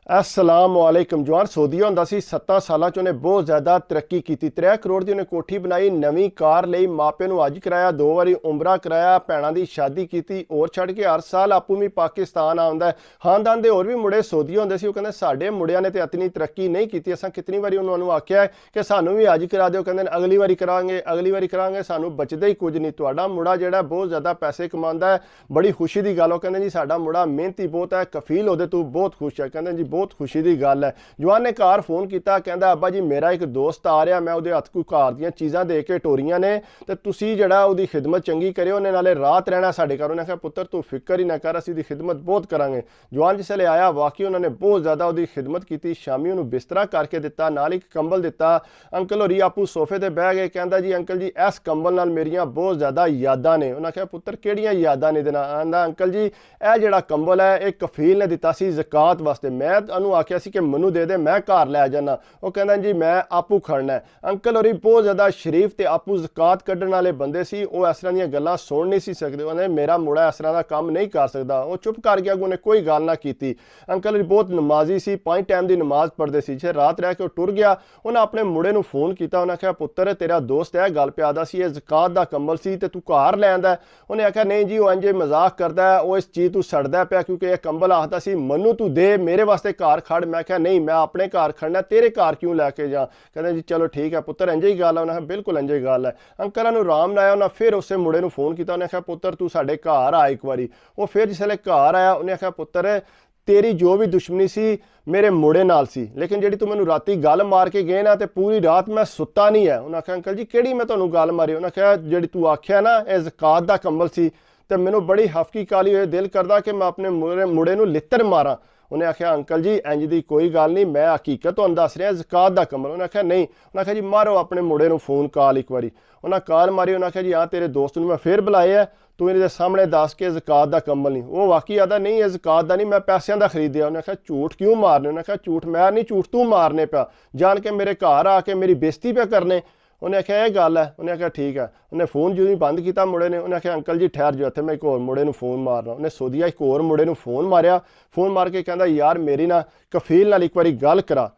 अस्सलाम वालेकुम। जवान सऊदीया हुंदा सी 7 साल च उन्हें बहुत ज़्यादा तरक्की की। 3 करोड़ की उन्हें कोठी बनाई, नवी कार लई, मापे नूं हज कराया, 2 बारी उमरा कराया, भैणां दी शादी की और छड़ के हर साल आपू भी पाकिस्तान आउंदा है। खानदान के होर भी मुंडे सऊदीया हुंदे सी, वो कहंदे साडे मुंडियां ने तो इतनी तरक्की नहीं की। असां कितनी बारी उन्होंने आख्या है कि सानू भी हज करा दिओ, कहंदे अगली बारी करांगे, अगली बारी करांगे, सानू बचदा ही कुछ नहीं। तुहाडा मुंडा जिहड़ा बहुत ज़्यादा पैसे कमांदा है, बड़ी खुशी की गल। कहंदे जी साडा मुंडा मेहनती बहुत है, कफील ओहदे तों बहुत खुश है। कहंदे जी बहुत खुशी की गल है। जवान ने घर फोन किया, कहता अब्बा जी मेरा एक दोस्त आ रहा, मैं उहदे हत्थ कोई घर दीयां चीज़ां दे के टोरियां ने, ते तुसीं जिहड़ा उहदी खिदमत चंगी करियो, उहने नाले रात रहना साडे घर। उन्हें आख्या पुत्तर तू फिक्र ही ना कर, असीं दी खिदमत बहुत करांगे। जवान जिसले आया वाकई उन्होंने बहुत ज़्यादा उहदी खिदमत की। शामी उन्होंने बिस्तरा करके दिता, नाल एक कंबल दिता। अंकल होरी आपू सोफे ते बह गए। कहता जी अंकल जी इस कंबल नाल मेरियां बहुत ज़्यादा यादां ने। उन्हें आख्या पुत्तर किहड़ियां यादां ने? देना आंदा अंकल जी यह जिहड़ा कंबल है एक कफील ने दिता सी ज़कात वास्ते, मैं उन्होंने आख्या सी कि मैनू दे दे, मैं घर लै जाना। वो कहता जी मैं आपू खड़ना है। अंकल होरी बहुत ज़्यादा शरीफ ते आपू ज़कात कड्ढण वाले बंदे सी, वो इस तरह दीयां गल्लां सुन नहीं सी सकदे। उन्हें मेरा मुड़ा इस तरह का काम नहीं कर सकता, वो चुप कर गया, उन्हें कोई गल ना की। अंकल होरी बहुत नमाजी सी, 5 टाइम की नमाज पढ़ते सी। जे रात रह के टुर गया, उन्हें अपने मुड़े नूं फोन किया। उन्हें आख्या पुत्तर तेरा दोस्त है गल पे आदा सी, ये ज़कात दा कंबल सी ते तू घर लै आंदा। उन्हें आख्या नहीं जी वो इंजे मजाक करता है, वो इस चीज़ तू सड़दा पिया क्योंकि यह कंबल आखदा सी मनु तू दे मेरे वास्ते घर खड़। मैं आख्या नहीं मैं अपने घर खड़ना, तेरे घर क्यों लैके जा? कहते जी चलो ठीक है पुत्तर इंजे ही गल है। उन्हें बिल्कुल इंजे ही गल है। अंकल नूं आराम ना आया, उन्हें फिर उस मुंडे नूं फोन किया। उन्हें आख्या पुत्तर तू साडे घर आ एक बारी। वो फिर जिसले घर आया उन्हें आख्या पुत्तर तेरी जो भी दुश्मनी सी मेरे मुड़े नाल सी, लेकिन जी तू मैनू राती गल मार के गए ना तो पूरी रात मैं सुता नहीं है। उन्हें आख्या अंकल जी किहड़ी मैं तुहानू गल मारी? उन्हें आख्या जी तू आख्या ना यह ज़कात दा कंबल सी, तो मैनू बड़ी हफकी काली होए दिल करदा कि मैं अपने मुड़े नूं लित्तर मारा। उन्हें आख्या अंकल जी इंज दी कोई गल नहीं, मैं हकीकत तुहानू दस रहा ज़कात दा कंबल। उन्हें आख्या नहीं। उन्हें आख्या जी मारो अपने मुड़े नूं फोन कॉल एक बारी। उन्हें कॉल मारी। उन्हें आख्या जी हाँ तेरे दोस्त नूं मैं फिर बुलाया, तू इन्हें सामने दस के ज़कात दा कंबल नहीं। वो वाकई आता नहीं ये ज़कात दा नहीं, मैं पैसों का खरीदया। उन्हें आख्या झूठ क्यों मारने? उन्हें आख्या झूठ मैं नहीं, झूठ तू मारने पिया जान के मेरे घर आके मेरी बेइज्जती पे करने। उन्हें आख्या यह गल है। उन्हें आख्या ठीक है। उन्हें फोन जो ही बंद किया मुड़े ने। उन्हें आख्या अंकल जी ठहर जो इत्थे मैं एक होर मुड़े नूं फोन मारना। उन्हें सऊदीया एक होर मुड़े नूं फोन मारिया। फोन मार के कहता यार मेरी ना कफील नाल एक बारी गल करा।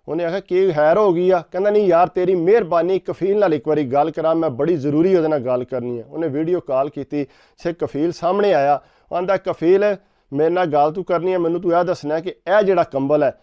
उन्हें आख्या कि हैर हो गई आ? कहता नहीं यार तेरी मेहरबानी कफील नाल एक बारी गल करा, मैं बड़ी जरूरी उहदे नाल गल करनी है। उन्हें वीडियो कॉल की से कफील सामने आया। आंदा कफील मेरे नाल गल तू करनी है, मैनू तू यह दसना कि यह जिहड़ा कंबल है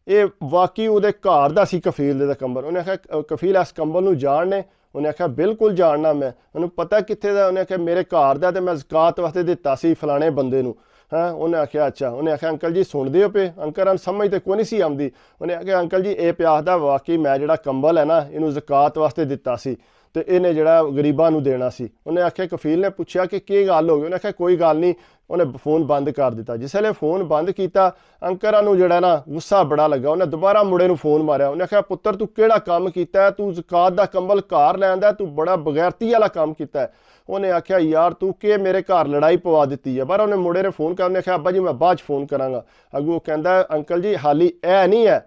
ये वाकई उहदे घर दा सी कफील दे कंबल। उन्हें आख्या कफील इस कंबल नूं जाणने? उन्हें आख्या बिल्कुल जानना मैं, उन्हें पता कित्थे दा? उन्हें आख्या मेरे घर दा ते मैं ज़कात वास्ते दिता सी फलाने बंदे नूं। हाँ उन्हें आख्या अच्छा। उन्हें आख्या अंकल जी सुनदे हो पे? अंकल समझ तो कोई नहीं सी आउंदी। उन्हें आख्या अंकल जी ये पिया आखदा वाकई मैं जिहड़ा कंबल है ना इनू ज़कात वास्ते दिता सी ते इन्हें जिहड़ा गरीबां नूं देना सी। उन्हें आख्या कफील ने पूछा कि गल हो गई? उन्हें आख्या कोई गल नहीं। उन्हें फोन बंद कर दिता। जिसले फोन बंद किया अंकल नूं जिहड़ा ना गुस्सा बड़ा लगा। उन्हें दोबारा मुड़े नूं फोन मारिया। उन्हें आख्या पुत्तर तू किहड़ा काम कीता? तू ज़कात दा कंबल घर लैंदा, तू बड़ा बगैरती वाला काम कीता है। उन्हें आख्या यार तू के मेरे घर लड़ाई पवा दी है? पर उन्हें मुड़े ने फोन कर। उन्हें आख्या अब्बा जी मैं बाद फोन करांगा। अगू कहता अंकल जी हाली यह नहीं है,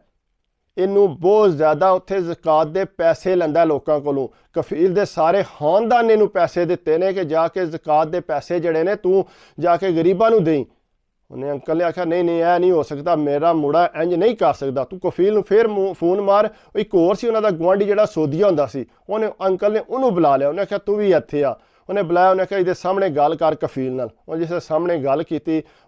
इनू बहुत ज़्यादा उत्थे ज़कात दे पैसे लैंदा लोकां कोलों। कफील दे सारे खानदान ने इनू पैसे दिते ने कि जाके ज़कात दे पैसे जड़े ने तू जाके गरीबां नू देई। उन्हें अंकल ने आख्या नहीं नहीं यह नहीं हो सकता, मेरा मुड़ा इंज नहीं कर सकता, तू कफील नू फिर फोन मार। एक होर सी उन्हां दा गुआंढी जिहड़ा सऊदीया हुंदा सी, उन्हें अंकल ने उन्होंने बुला लिया। उन्हें आख्या तू भी इत्थे आ। उन्हें बुलाया। उन्हें आख्या इहदे सामने गल कर कफील नाल। उन्हें जिस सामने गल की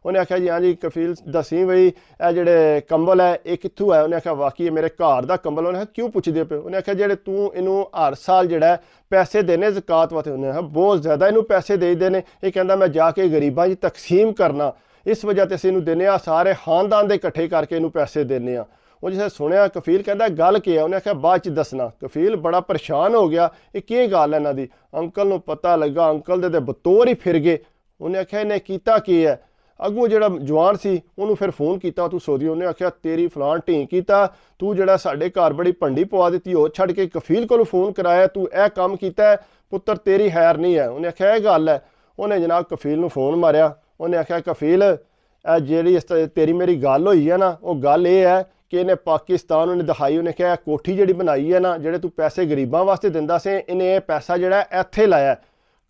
उन्हें आख्या जी हाँ जी कफील दसी बई यह जिहड़े कंबल है ये कित्थों है? उन्हें आख्या वाकई मेरे घर दा कंबल। उन्हें क्यों पुछदे पे? उन्हें आख्या जिहड़े तू इनू हर साल जिहड़ा पैसे देने ज़कात वास्ते। उन्हें आख्या बहुत ज़्यादा इनू पैसे देईदे ने, ये कहंदा मैं जाके गरीबां च तकसीम करना, इस वजह ते असीं इनू दिंदे आ, सारे खानदान दे इकट्ठे करके इनू पैसे दिंदे आ। वो जिसे सुनिया कफील कहता गल के है? उन्हें आख्या बाद च दसना। कफील बड़ा परेशान हो गया ये की गल है इन्हां दी? अंकल नूं पता लगा, अंकल दे बतौर ही फिर गए। उन्हें आख्या इन्हें कीता की है? अगों जिहड़ा जवान सी उन्होंने फिर फोन किया तू सऊदी। उन्हें आख्या तेरी फलान ढीं कीता, तू जिहड़ा साडे घर बड़ी भंडी पवा दी हो छड़ के कफील कोलों फोन कराया, तू यह काम कीता है पुत्तर तेरी खैर नहीं है। उन्हें आख्या यह गल है? उन्हें जनाब कफील नूं फोन मारिया। उन्हें आख्या कफील जी तेरी मेरी गल हुई है ना, वो गल ये है कि इन्हें पाकिस्तान उन्हें दिखाई। उन्हें क्या कोठी जी बनाई है ना जेडे तू पैसे गरीबां वास्ते दिंदा से, इन्हें यह पैसा जोड़ा इत्थे लाया।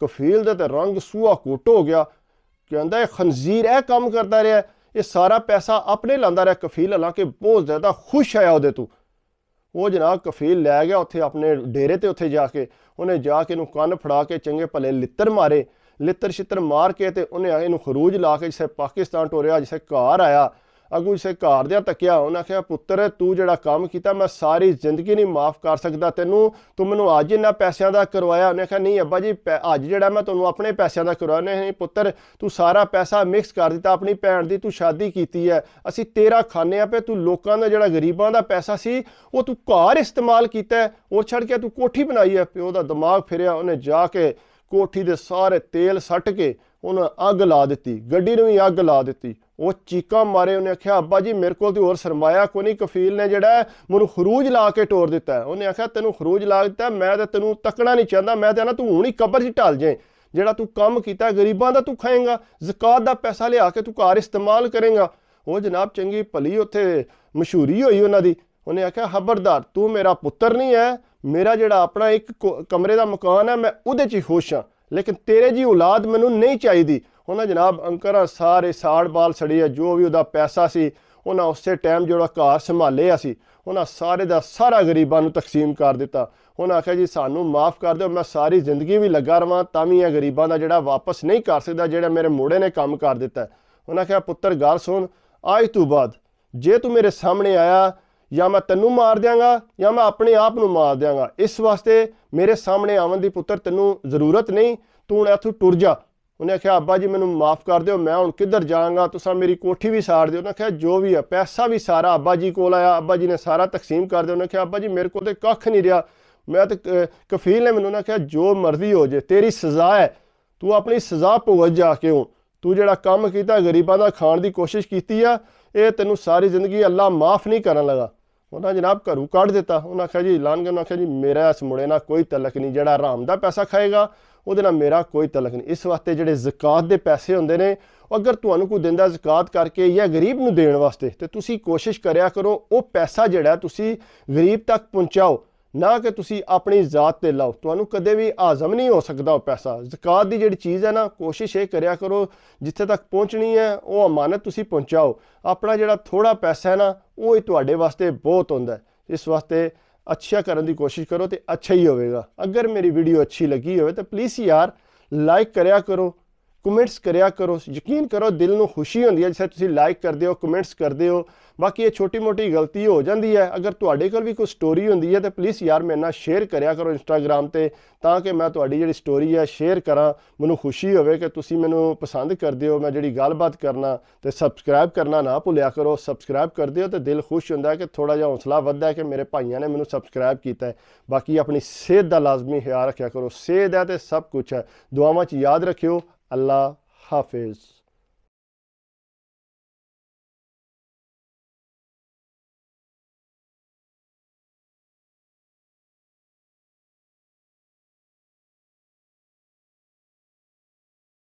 कफील दे ते रंग सूहा कुट हो गया। कहता है खनजीर यह काम करता रहा, ਇਹ ਸਾਰਾ ਪੈਸਾ ਆਪਣੇ ਲਾਂਦਾ ਰਿਹਾ ਕਫੀਲ, ਹਾਲਾਂਕਿ ਬਹੁਤ ਜ਼ਿਆਦਾ ਖੁਸ਼ ਆਇਆ ਉਹਦੇ ਤੋਂ। ਉਹ ਜਨਾਬ ਕਫੀਲ ਲੈ ਗਿਆ ਉੱਥੇ ਆਪਣੇ ਡੇਰੇ ਤੇ, ਉੱਥੇ ਜਾ ਕੇ ਉਹਨੇ ਜਾ ਕੇ ਇਹਨੂੰ ਕੰਨ ਫੜਾ ਕੇ ਚੰਗੇ ਭਲੇ ਲਿੱਤਰ ਮਾਰੇ, ਲਿੱਤਰ ਛਿੱਤਰ ਮਾਰ ਕੇ ਤੇ ਉਹਨੇ ਇਹਨੂੰ ਖਰੂਜ ਲਾ ਕੇ ਜਿਸੇ ਪਾਕਿਸਤਾਨ ਟੋਰਿਆ, ਜਿਸੇ ਘਰ ਆਇਆ, ਅੱਗੂ ਜਿਸੇ ਘਰ ਦਿਆਂ ਤੱਕਿਆ, ਉਹਨੇ ਆਖਿਆ ਪੁੱਤਰ ਤੂੰ ਜਿਹੜਾ ਕੰਮ ਕੀਤਾ ਮੈਂ ਸਾਰੀ ਜ਼ਿੰਦਗੀ ਨਹੀਂ ਮਾफ़ ਕਰ ਸਕਦਾ ਤੈਨੂੰ, ਤੂੰ ਮੈਨੂੰ ਅੱਜ ਇਹਨਾਂ ਪੈਸਿਆਂ ਦਾ ਕਰਵਾਇਆ। ਉਹਨੇ ਆਖਿਆ ਨਹੀਂ ਅੱਬਾ ਜੀ ਅੱਜ ਜਿਹੜਾ ਮੈਂ ਤੁਹਾਨੂੰ ਆਪਣੇ ਪੈਸਿਆਂ ਦਾ ਕਰਵਾਇਆ। ਨਹੀਂ ਪੁੱਤਰ ਤੂੰ ਸਾਰਾ ਪੈਸਾ ਮਿਕਸ ਕਰ ਦਿੱਤਾ, ਆਪਣੀ ਭੈਣ ਦੀ ਤੂੰ ਸ਼ਾਦੀ ਕੀਤੀ ਹੈ, ਅਸੀਂ ਤੇਰਾ ਖਾਂਦੇ ਆ ਪਏ, ਤੂੰ ਲੋਕਾਂ ਦਾ ਜਿਹੜਾ ਗਰੀਬਾਂ ਦਾ ਪੈਸਾ ਸੀ ਉਹ ਤੂੰ ਘਰ ਇਸਤੇਮਾਲ ਕੀਤਾ ਹੈ, ਉਹ ਛੱਡ ਕੇ ਤੂੰ ਕੋਠੀ ਬਣਾਈ ਹੈ। ਪਿਓ ਦਾ ਦਿਮਾਗ ਫਿਰਿਆ, ਉਹਨੇ ਜਾ ਕੇ ਕੋਠੀ ਦੇ ਸਾਰੇ ਤੇਲ ਸੱਟ ਕੇ ਉਹਨੇ ਅੱਗ ਲਾ ਦਿੱਤੀ, ਗੱਡੀ ਨੂੰ ਵੀ ਅੱਗ ਲਾ ਦਿੱਤੀ। ਉਹ ਚੀਕਾਂ ਮਾਰੇ, ਉਹਨੇ ਆਖਿਆ ਅੱਬਾ ਜੀ ਮੇਰੇ ਕੋਲ ਤੇ ਹੋਰ ਸਰਮਾਇਆ ਕੋਈ ਨਹੀਂ, ਕਫੀਲ ਨੇ ਜਿਹੜਾ ਮੈਨੂੰ ਖਰੂਜ ਲਾ ਕੇ ਟੋਰ ਦਿੱਤਾ। ਉਹਨੇ ਆਖਿਆ ਤੈਨੂੰ ਖਰੂਜ ਲਾ ਦਿੱਤਾ, ਮੈਂ ਤਾਂ ਤੈਨੂੰ ਤੱਕਣਾ ਨਹੀਂ ਚਾਹੁੰਦਾ, ਮੈਂ ਤਾਂ ਨਾ ਤੂੰ ਹੁਣ ਹੀ ਕਬਰ 'ਚ ਢਲ ਜਾਏ, ਜਿਹੜਾ ਤੂੰ ਕੰਮ ਕੀਤਾ ਗਰੀਬਾਂ ਦਾ ਤੂੰ ਖਾਏਂਗਾ, ਜ਼ਕਾਤ ਦਾ ਪੈਸਾ ਲਿਆ ਕੇ ਤੂੰ ਘਰ ਇਸਤੇਮਾਲ ਕਰੇਂਗਾ। ਉਹ ਜਨਾਬ ਚੰਗੀ ਭਲੀ ਉੱਥੇ ਮਸ਼ਹੂਰੀ ਹੋਈ ਉਹਨਾਂ ਦੀ। ਉਹਨੇ ਆਖਿਆ ਖਬਰਦਾਰ ਤੂੰ ਮੇਰਾ ਪੁੱਤਰ ਨਹੀਂ ਹੈ, ਮੇਰਾ ਜਿਹੜਾ ਆਪਣਾ ਇੱਕ ਕਮਰੇ ਦਾ ਮਕਾਨ ਹੈ ਮੈਂ ਉਹਦੇ 'ਚ ਹੀ ਖੁਸ਼ ਹਾਂ, ਲੇਕਿਨ ਤੇਰੇ ਜੀ ਔਲਾਦ ਮੈਨੂੰ ਨਹੀਂ ਚਾਹੀਦੀ। ਉਹਨਾਂ ਜਨਾਬ ਅੰਕਰਾਂ ਸਾਰੇ ਸਾੜ ਬਾਲ ਸੜੀ ਹੈ, ਜੋ ਵੀ ਉਹਦਾ ਪੈਸਾ ਸੀ ਉਹਨਾਂ ਉਸੇ ਟਾਈਮ ਜਿਹੜਾ ਘਰ ਸੰਭਾਲਿਆ ਸੀ ਉਹਨਾਂ ਸਾਰੇ ਦਾ ਸਾਰਾ ਗਰੀਬਾਂ ਨੂੰ ਤਕਸੀਮ ਕਰ ਦਿੱਤਾ। ਉਹਨਾਂ ਆਖਿਆ ਜੀ ਸਾਨੂੰ ਮਾफ़ ਕਰ ਦਿਓ, ਮੈਂ ਸਾਰੀ ਜ਼ਿੰਦਗੀ ਵੀ ਲੱਗਾ ਰਵਾਂ ਤਾਂ ਵੀ ਇਹ ਗਰੀਬਾਂ ਦਾ ਜਿਹੜਾ ਵਾਪਸ ਨਹੀਂ ਕਰ ਸਕਦਾ ਜਿਹੜਾ ਮੇਰੇ ਮੋੜੇ ਨੇ ਕੰਮ ਕਰ ਦਿੱਤਾ। ਉਹਨਾਂ ਆਖਿਆ ਪੁੱਤਰ ਗੱਲ ਸੁਣ, ਅੱਜ ਤੋਂ ਬਾਅਦ ਜੇ ਤੂੰ ਮੇਰੇ ਸਾਹਮਣੇ ਆਇਆ ਜਾਂ ਮੈਂ ਤੈਨੂੰ ਮਾਰ ਦਿਆਂਗਾ ਜਾਂ ਮੈਂ ਆਪਣੇ ਆਪ ਨੂੰ ਮਾਰ ਦਿਆਂਗਾ, ਇਸ ਵਾਸਤੇ ਮੇਰੇ ਸਾਹਮਣੇ ਆਉਣ ਦੀ ਪੁੱਤਰ ਤੈਨੂੰ ਜ਼ਰੂਰਤ ਨਹੀਂ, ਤੂੰ ਹੁਣ ਇੱਥੋਂ ਟੁਰ ਜਾ। ਉਹਨੇ ਆਖਿਆ ਅੱਬਾ ਜੀ ਮੈਨੂੰ ਮਾफ़ ਕਰ ਦਿਓ, ਮੈਂ ਹੁਣ ਕਿੱਧਰ ਜਾਵਾਂਗਾ, ਤੁਸੀਂ ਮੇਰੀ ਕੋਠੀ ਵੀ ਸਾੜ ਦਿਓ। ਉਹਨੇ ਆਖਿਆ ਜੋ ਵੀ ਹੈ ਪੈਸਾ ਵੀ ਸਾਰਾ ਅੱਬਾ ਜੀ ਕੋਲ ਆਇਆ, ਅੱਬਾ ਜੀ ਨੇ ਸਾਰਾ ਤਕਸੀਮ ਕਰ ਦਿਆ। ਉਹਨੇ ਆਖਿਆ ਅੱਬਾ ਜੀ ਮੇਰੇ ਕੋਲ ਤੇ ਕੱਖ ਨਹੀਂ ਰਿਹਾ, ਮੈਂ ਤੇ ਕਫੀਲ ਨੇ ਮੈਨੂੰ ਆਖਿਆ ਜੋ ਮਰਜ਼ੀ ਹੋ ਜੇ ਤੇਰੀ ਸਜ਼ਾ ਹੈ, ਤੂੰ ਆਪਣੀ ਸਜ਼ਾ ਭੁਗਤ ਜਾ ਕੇ ਹੁਣ, ਤੂੰ ਜਿਹੜਾ ਕੰਮ ਕੀਤਾ ਗਰੀਬਾਂ ਦਾ ਖਾਣ ਦੀ ਕੋਸ਼ਿਸ਼ ਕੀਤੀ ਆ ਇਹ ਤੈਨੂੰ ਸਾਰੀ ਜ਼ਿੰਦਗੀ ਅੱਲਾ ਮਾफ़ ਨਹੀਂ ਕਰਨ ਲੱਗਾ। ਉਹਨਾਂ ਜਨਾਬ ਘਰੋਂ ਕੱਢ ਦਿੱਤਾ। ਉਹਨਾਂ ਆਖਿਆ ਜੀ ਐਲਾਨ ਕਰਨ, ਆਖਿਆ ਜੀ ਮੇਰਾ ਇਸ ਮੁੰਡੇ ਨਾਲ ਕੋਈ ਤਲਕ ਨਹੀਂ, ਜਿਹੜਾ ਹਰਾਮ ਦਾ ਪੈਸਾ ਖਾਏਗਾ ਉਹਦੇ ਨਾਲ ਮੇਰਾ ਕੋਈ ਤਲਕ ਨਹੀਂ। ਇਸ ਵਾਸਤੇ ਜਿਹੜੇ ਜ਼ਕਾਤ ਦੇ ਪੈਸੇ ਹੁੰਦੇ ਨੇ ਅਗਰ ਤੁਹਾਨੂੰ ਕੋਈ ਦਿੰਦਾ ਜ਼ਕਾਤ ਕਰਕੇ ਜਾਂ ਗਰੀਬ ਨੂੰ ਦੇਣ ਵਾਸਤੇ ਤੇ ਤੁਸੀਂ ਕੋਸ਼ਿਸ਼ ਕਰਿਆ ਕਰੋ ਉਹ ਪੈਸਾ ਜਿਹੜਾ ਤੁਸੀਂ ਗਰੀਬ ਤੱਕ ਪਹੁੰਚਾਓ, ਨਾ ਕਿ ਤੁਸੀਂ ਆਪਣੀ ਜ਼ਾਤ ਤੇ ਲਾਓ, ਤੁਹਾਨੂੰ ਕਦੇ ਵੀ ਹਾਜ਼ਮ ਨਹੀਂ ਹੋ ਸਕਦਾ ਉਹ ਪੈਸਾ। ਜ਼ਕਾਤ ਦੀ ਜਿਹੜੀ ਚੀਜ਼ ਹੈ ਨਾ ਕੋਸ਼ਿਸ਼ ਇਹ ਕਰਿਆ ਕਰੋ ਜਿੱਥੇ ਤੱਕ ਪਹੁੰਚਣੀ ਹੈ ਉਹ ਅਮਾਨਤ ਤੁਸੀਂ ਪਹੁੰਚਾਓ, ਆਪਣਾ ਜਿਹੜਾ ਥੋੜਾ ਪੈਸਾ ਹੈ ਨਾ ਉਹ ਹੀ ਤੁਹਾਡੇ ਵਾਸਤੇ ਬਹੁਤ ਹੁੰਦਾ। ਇਸ ਵਾਸਤੇ ਅੱਛਾ ਕਰਨ ਦੀ ਕੋਸ਼ਿਸ਼ ਕਰੋ ਤੇ ਅੱਛਾ ਹੀ ਹੋਵੇਗਾ। ਅਗਰ ਮੇਰੀ ਵੀਡੀਓ ਅੱਛੀ ਲੱਗੀ ਹੋਵੇ ਤਾਂ ਪਲੀਜ਼ ਯਾਰ ਲਾਈਕ ਕਰਿਆ ਕਰੋ, ਕਮੈਂਟਸ ਕਰਿਆ ਕਰੋ, ਯਕੀਨ ਕਰੋ ਦਿਲ ਨੂੰ ਖੁਸ਼ੀ ਹੁੰਦੀ ਹੈ ਜਿਵੇਂ ਤੁਸੀਂ ਲਾਈਕ ਕਰਦੇ ਹੋ, ਕਮੈਂਟਸ ਕਰਦੇ ਹੋ। ਬਾਕੀ ਇਹ ਛੋਟੀ ਮੋਟੀ ਗਲਤੀ ਹੋ ਜਾਂਦੀ ਹੈ, ਅਗਰ ਤੁਹਾਡੇ ਕੋਲ ਵੀ ਕੋਈ ਸਟੋਰੀ ਹੁੰਦੀ ਹੈ ਤਾਂ ਪਲੀਜ਼ ਯਾਰ ਮੇਰੇ ਨਾਲ ਸ਼ੇਅਰ ਕਰਿਆ ਕਰੋ ਇੰਸਟਾਗ੍ਰਾਮ ਤੇ, ਤਾਂ ਕਿ ਮੈਂ ਤੁਹਾਡੀ ਜਿਹੜੀ ਸਟੋਰੀ ਹੈ ਸ਼ੇਅਰ ਕਰਾਂ, ਮੈਨੂੰ ਖੁਸ਼ੀ ਹੋਵੇ ਕਿ ਤੁਸੀਂ ਮੈਨੂੰ ਪਸੰਦ ਕਰਦੇ ਹੋ ਮੈਂ ਜਿਹੜੀ ਗੱਲਬਾਤ ਕਰਨਾ। ਤੇ ਸਬਸਕ੍ਰਾਈਬ ਕਰਨਾ ਨਾ ਭੁੱਲਿਆ ਕਰੋ, ਸਬਸਕ੍ਰਾਈਬ ਕਰਦੇ ਹੋ ਤਾਂ ਦਿਲ ਖੁਸ਼ ਹੁੰਦਾ ਹੈ ਕਿ ਥੋੜਾ ਜਿਹਾ ਹੌਸਲਾ ਵੱਧਦਾ ਹੈ ਕਿ ਮੇਰੇ ਭਾਈਆਂ ਨੇ ਮੈਨੂੰ ਸਬਸਕ੍ਰਾਈਬ ਕੀਤਾ ਹੈ। ਬਾਕੀ ਆਪਣੀ ਸਿਹਤ ਦਾ ਲਾਜ਼ਮੀ ਖਿਆਲ ਰੱਖਿਆ ਕਰੋ, ਸਿਹਤ ਹੈ ਤੇ ਸਭ ਕੁਝ ਹੈ। ਦੁਆਵਾਂ 'ਚ ਯਾਦ ਰੱਖਿਓ। ਅੱਲਾ ਹਾਫਿਜ਼।